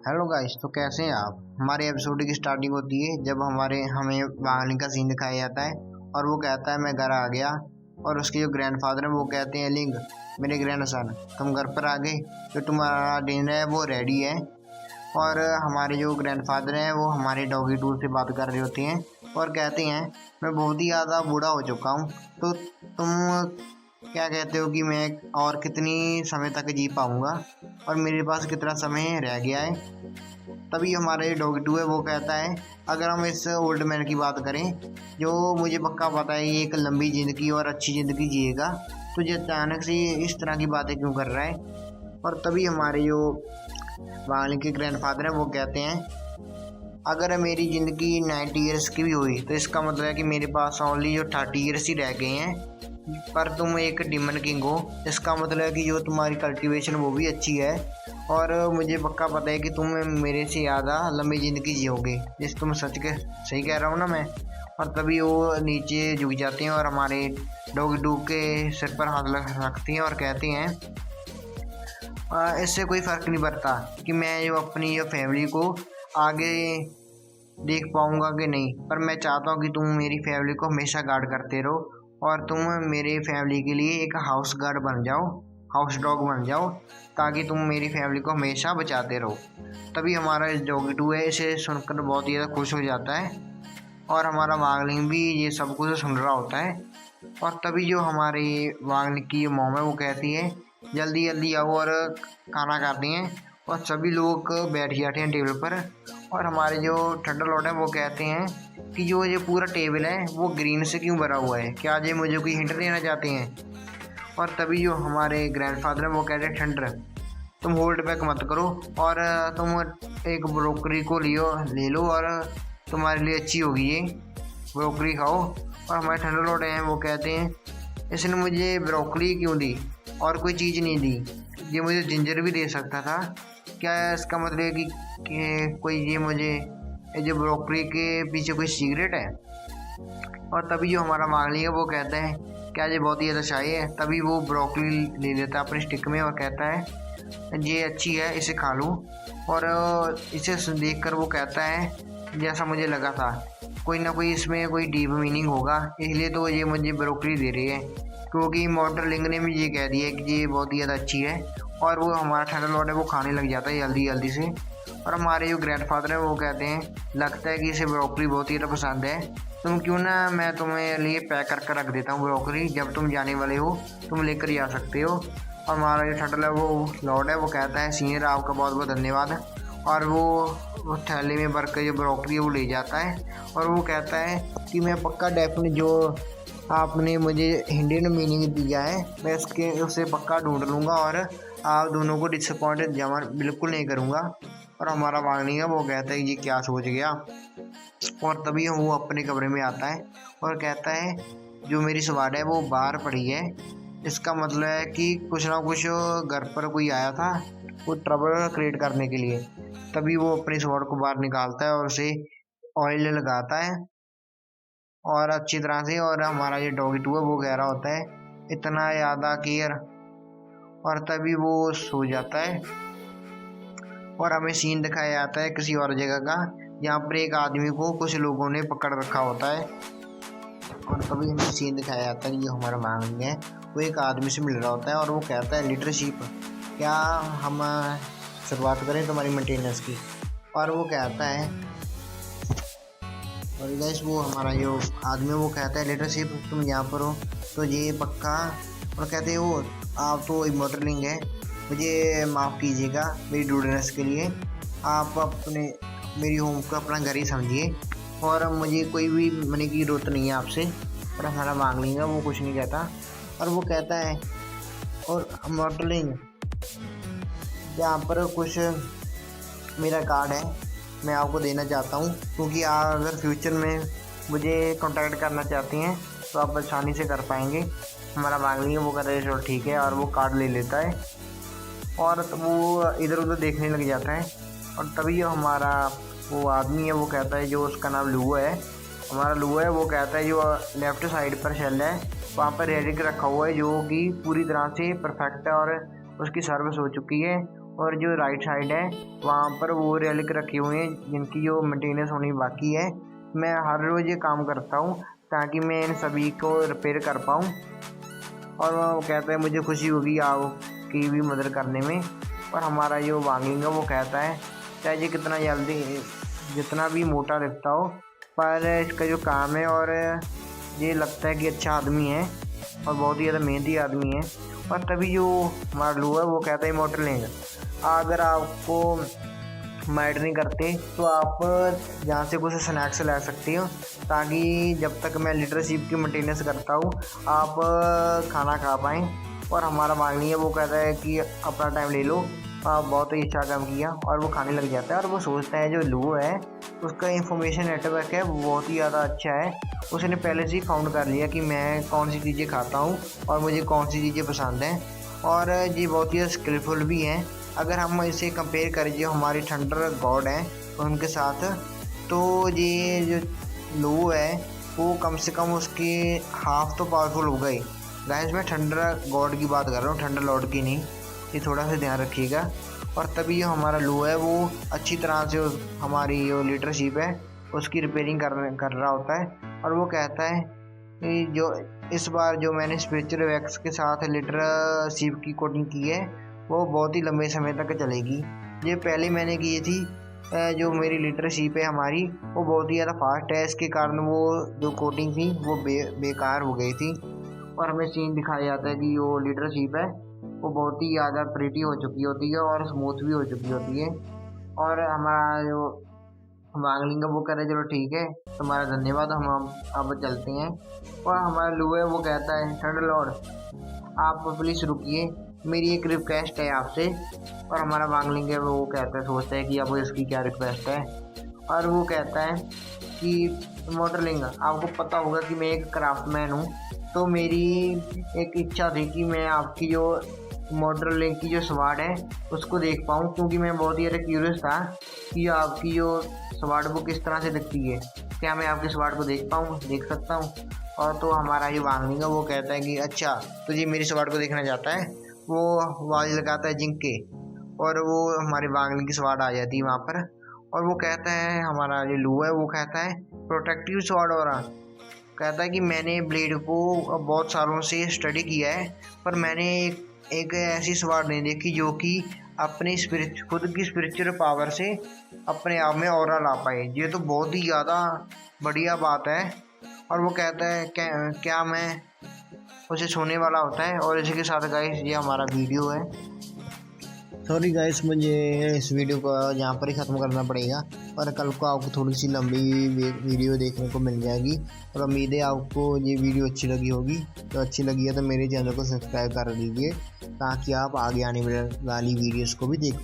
Hello guys, तो कैसे हैं आप। हमारे एपिसोड की स्टार्टिंग होती है जब हमें वांगली का सीन दिखाया जाता है और वो कहता है मैं घर आ गया। और उसके जो ग्रैंडफादर हैं वो कहते हैं लिंग, मेरे ग्रैंडसन तुम घर पर आ गए, तो तुम्हारा डिनर है वो रेडी है। और हमारे जो ग्रैंडफादर हैं वो हमारे डॉगी टूर से बात कर रहे होते हैं और कहते हैं मैं बहुत ही ज़्यादा बूढ़ा हो चुका हूँ, तो तुम क्या कहते हो कि मैं और कितनी समय तक जी पाऊँगा और मेरे पास कितना समय रह गया है। तभी हमारा ये डॉगी टू है वो कहता है अगर हम इस ओल्ड मैन की बात करें जो मुझे पक्का पता है ये एक लंबी ज़िंदगी और अच्छी ज़िंदगी जिएगा, तो ये अचानक से इस तरह की बातें क्यों कर रहा है। और तभी हमारे जो वांगली के ग्रैंडफादर हैं वो कहते हैं अगर मेरी ज़िंदगी 90 ईयर्स की भी हुई तो इसका मतलब है कि मेरे पास ओनली जो 30 ईयर्स ही रह गए हैं। पर तुम एक डिमन किंग हो, इसका मतलब है कि जो तुम्हारी कल्टीवेशन वो भी अच्छी है और मुझे पक्का पता है कि तुम मेरे से ज़्यादा लंबी ज़िंदगी जियोगे। जिस तुम सही कह रहा हूँ ना मैं। और तभी वो नीचे झुक जाते हैं और हमारे डॉगी डू के सिर पर हाथ रखते हैं और कहते हैं इससे कोई फ़र्क नहीं पड़ता कि मैं जो अपनी जो फैमिली को आगे देख पाऊँगा कि नहीं, पर मैं चाहता हूँ कि तुम मेरी फैमिली को हमेशा गार्ड करते रहो और तुम मेरे फैमिली के लिए एक हाउस गार्ड बन जाओ, हाउस डॉग बन जाओ, ताकि तुम मेरी फैमिली को हमेशा बचाते रहो। तभी हमारा डॉगी टू है इसे सुनकर बहुत ही ज़्यादा खुश हो जाता है और हमारा वांगलिंग भी ये सब कुछ सुन रहा होता है। और तभी जो हमारी वांगलिंग की मॉम है वो कहती है जल्दी जल्दी आओ और खाना खाते हैं। और सभी लोग बैठ जाते हैं टेबल पर और हमारे जो ठंडा लॉर्ड है वो कहते हैं कि जो ये पूरा टेबल है वो ग्रीन से क्यों भरा हुआ है, क्या आज ये मुझे कोई हिंट देना चाहते हैं। और तभी जो हमारे ग्रैंडफादर हैं वो कहते हैं ठंडर तुम होल्ड बैक मत करो और तुम एक ब्रोकरी को ले लो और तुम्हारे लिए अच्छी होगी ये ब्रोकली खाओ। और हमारे ठंडा लॉर्ड हैं वो कहते हैं इसने मुझे ब्रोकली क्यों दी और कोई चीज़ नहीं दी, ये मुझे जिंजर भी दे सकता था। क्या इसका मतलब है कि कोई ये जो ब्रोकली के पीछे कोई सीक्रेट है। और तभी जो हमारा मांगली है वो कहता है क्या ये बहुत ही ज़्यादा शाही है। तभी वो ब्रोकली ले लेता है अपने स्टिक में और कहता है ये अच्छी है इसे खा लूँ। और इसे देखकर वो कहता है जैसा मुझे लगा था कोई ना कोई इसमें कोई डीप मीनिंग होगा, इसलिए तो ये मुझे ब्रोकली दे रही है, क्योंकि मॉर्टल लिंग ने भी ये कह दिया है कि ये बहुत ही ज़्यादा अच्छी है। और वो हमारा ठंडा लॉर्ड है वो खाने लग जाता है जल्दी जल्दी से। और हमारे जो ग्रैंडफादर हैं वो कहते हैं लगता है कि इसे ब्रोकली बहुत ही ज़्यादा पसंद है, तुम क्यों ना मैं तुम्हें लिए पैक करके रख देता हूँ ब्रोकली, जब तुम जाने वाले हो तुम लेकर जा सकते हो। और हमारा जो ठंडा वो लॉर्ड है वो कहता है सीनियर आपका बहुत बहुत धन्यवाद। और वो थैले में भर कर जो ब्रोकली वो ले जाता है और वो कहता है कि मैं पक्का डेफिनेट जो आपने मुझे इंडियन मीनिंग दिया है मैं उसे पक्का ढूंढ लूँगा और आप दोनों को डिसअपॉइंटेड जमा बिल्कुल नहीं करूँगा। और हमारा वांगली है वो कहता है ये क्या सोच गया। और तभी वो अपने कमरे में आता है और कहता है जो मेरी सवार है वो बाहर पड़ी है, इसका मतलब है कि कुछ ना कुछ घर पर कोई आया था वो ट्रबल क्रिएट करने के लिए। तभी वो अपनी सवार को बाहर निकालता है और उसे ऑयल लगाता है और अच्छी तरह से। और हमारा ये डॉगी टू है वो कह रहा होता है इतना ज़्यादा केयर। और तभी वो सो जाता है और हमें सीन दिखाया जाता है किसी और जगह का जहाँ पर एक आदमी को कुछ लोगों ने पकड़ रखा होता है। और तभी हमें सीन दिखाया जाता है जो हमारा मांग है वो एक आदमी से मिल रहा होता है और वो कहता है लीडरशिप क्या हम शुरुआत करें तुम्हारी मेंटेनेंस की। और वो कहता है और गैस वो हमारा जो आदमी वो कहता है लीडरशिप तुम यहाँ पर हो तो ये पक्का। और कहते हो आप तो इमोटलिंग है, मुझे माफ़ कीजिएगा मेरी डूडनेस के लिए, आप अपने मेरी होम को अपना घर ही समझिए और मुझे कोई भी मनी की ज़रूरत नहीं है आपसे। और हमारा मांगलिंग है वो कुछ नहीं कहता और वो कहता है और इमोटलिंग यहाँ पर कुछ मेरा कार्ड है मैं आपको देना चाहता हूँ, क्योंकि आप अगर फ्यूचर में मुझे कांटेक्ट करना चाहती हैं तो आप आसानी से कर पाएंगे। हमारा मांगलिंग है वो कहता है चलो ठीक है और वो कार्ड ले लेता है और वो इधर उधर देखने लग जाता है। और तभी जो हमारा वो आदमी है वो कहता है जो उसका नाम लुआ है, हमारा लुआ है वो कहता है जो लेफ़्ट साइड पर शेल है वहाँ पर रेडिक रखा हुआ है जो कि पूरी तरह से परफेक्ट है और उसकी सर्विस हो चुकी है और जो राइट साइड है वहाँ पर वो रेलिक रखे हुए हैं जिनकी जो मेंटेनेंस होनी बाकी है। मैं हर रोज़ ये काम करता हूँ ताकि मैं इन सभी को रिपेयर कर पाऊँ। और वो कहता है मुझे खुशी होगी आपकी भी मदद करने में। और हमारा जो वांगलिंग है वो कहता है चाहे ये कितना जल्दी जितना भी मोटा दिखता हो, पर इसका जो काम है और ये लगता है कि अच्छा आदमी है और बहुत ही ज़्यादा मेहनती आदमी है। और तभी जो हमारा लू है वो कहता है मोटर लेंगे, अगर आपको मैटर नहीं करते तो आप यहाँ से कुछ स्नैक्स ला सकते हो ताकि जब तक मैं लीडरशिप की मेंटेनेंस करता हूँ आप खाना खा पाएँ। और हमारा मांगनी है वो कहता है कि अपना टाइम ले लो, आप बहुत ही अच्छा काम किया। और वो खाने लग जाता है और वो सोचता है जो लू है उसका इंफॉर्मेशन नेटवर्क है वो बहुत ही ज़्यादा अच्छा है। उसने पहले से ही फाउंड कर लिया कि मैं कौन सी चीज़ें खाता हूँ और मुझे कौन सी चीज़ें पसंद हैं। और ये बहुत ही स्किलफुल भी हैं। अगर हम इसे कंपेयर करें जो हमारी थंडर गॉड हैं उनके साथ, तो ये जो लू है वो कम से कम उसके हाफ तो पावरफुल हो गए। गाइस मैं थंडर गॉड की बात कर रहा हूँ, थंडर लॉर्ड की नहीं, ये थोड़ा सा ध्यान रखिएगा। और तभी जो हमारा लू है वो अच्छी तरह से हमारी जो लीडरशिप है उसकी रिपेयरिंग कर रहा होता है। और वो कहता है कि जो इस बार जो मैंने स्पिरिचुअल वैक्स के साथ लीडरशिप की कोटिंग की है वो बहुत ही लंबे समय तक चलेगी। ये पहले मैंने की थी, जो मेरी लीडरशिप है हमारी वो बहुत ही ज़्यादा फास्ट है, इसके कारण वो जो कोटिंग थी वो बेकार हो गई थी। और हमें सीन दिखाया जाता है कि वो लीडरशिप है वो बहुत ही ज़्यादा प्रिटी हो चुकी होती है और स्मूथ भी हो चुकी होती है। और हमारा जो वांगलिंग है वो कह रहे चलो ठीक है तुम्हारा धन्यवाद, हम अब चलते हैं। और हमारा लू है वो कहता है थंडर लॉर्ड आप प्लीज़ रुकिए, मेरी एक रिक्वेस्ट है आपसे। और हमारा वांगलिंग है वो कहता है सोचता है कि अब इसकी क्या रिक्वेस्ट है। और वो कहता है कि मोटरलिंग आपको पता होगा कि मैं एक क्राफ्टमैन हूँ, तो मेरी एक इच्छा थी कि मैं आपकी जो मोटरलिंग की जो स्वाड है उसको देख पाऊँ, क्योंकि मैं बहुत ही ज़्यादा क्यूरियस था कि आपकी जो स्वाड वो किस तरह से दिखती है, क्या मैं आपकी स्वाड को देख सकता हूँ। और तो हमारा जो वांगलिंग है वो कहता है कि अच्छा तुझे मेरी स्वाड को देखना चाहता है। वो आवाज़ लगाता है जिंक के और वो हमारे वांगलिंग की स्वाड आ जाती है वहाँ पर। और वो कहता है हमारा जो लू है वो कहता है प्रोटेक्टिव स्वाड, और कहता है कि मैंने ब्लेड को बहुत सालों से स्टडी किया है पर मैंने एक ऐसी स्वाड नहीं देखी जो कि अपनी खुद की स्पिरिचुअल पावर से अपने आप में ऑरा ला पाए। ये तो बहुत ही ज़्यादा बढ़िया बात है। और वो कहता है क्या मैं उसे छूने वाला होता है। और इसी के साथ गाइस ये हमारा वीडियो है। सॉरी गाइस मुझे इस वीडियो को यहाँ पर ही ख़त्म करना पड़ेगा और कल को आपको थोड़ी सी लंबी वीडियो देखने को मिल जाएगी। और उम्मीद है आपको ये वीडियो अच्छी लगी होगी। तो अच्छी लगी है तो मेरे चैनल को सब्सक्राइब कर दीजिए ताकि आप आगे आने वाली वीडियोस को भी देख पाएँ।